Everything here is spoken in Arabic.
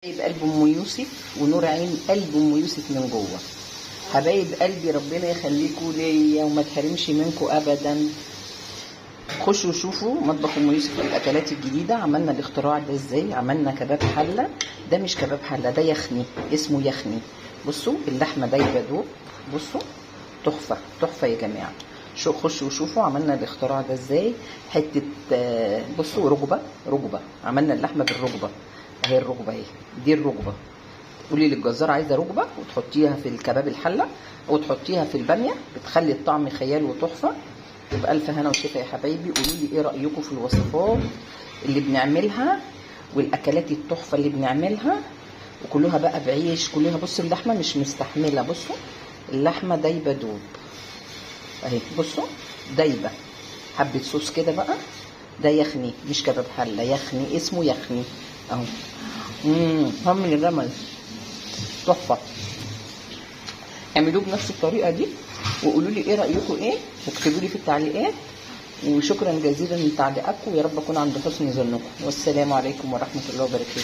حبايب قلب ام يوسف ونور عين قلب ام يوسف من جوه. حبايب قلبي ربنا يخليكوا ليا وما تحرمش منكم ابدا. خشوا شوفوا مطبخ ام يوسف الاكلات الجديده. عملنا الاختراع ده ازاي؟ عملنا كباب حله. ده مش كباب حله، ده يخني، اسمه يخني. بصوا اللحمه دايبه دوب. بصوا تحفه تحفه يا جماعه. خشوا وشوفوا عملنا الاختراع ده ازاي. حته بصوا ركبه. عملنا اللحمه بالركبه اهي. الركبه اهي، دي الركبه. قولي للجزار عايزه ركبه وتحطيها في الكباب الحله او تحطيها في الباميه، بتخلي الطعم خيال وتحفه. يبقى الف هنا وشفا يا حبايبي. قولوا لي ايه رايكم في الوصفات اللي بنعملها والاكلات التحفه اللي بنعملها، وكلها بقى بعيش كلها. بصوا اللحمه مش مستحمله، بصوا اللحمه دايبه دوب اهي. بصوا دايبه. حبه صوص كده بقى. ده يخني مش كباب حله، يخني، اسمه يخني اهو. هم الرمل تحفه. اعملوه بنفس الطريقه دي وقولوا لي ايه رايكم ايه، واكتبوا لي في التعليقات. وشكرا جزيلا لتعليقاتكم، ويا رب اكون عند حسن ظنكم. والسلام عليكم ورحمه الله وبركاته.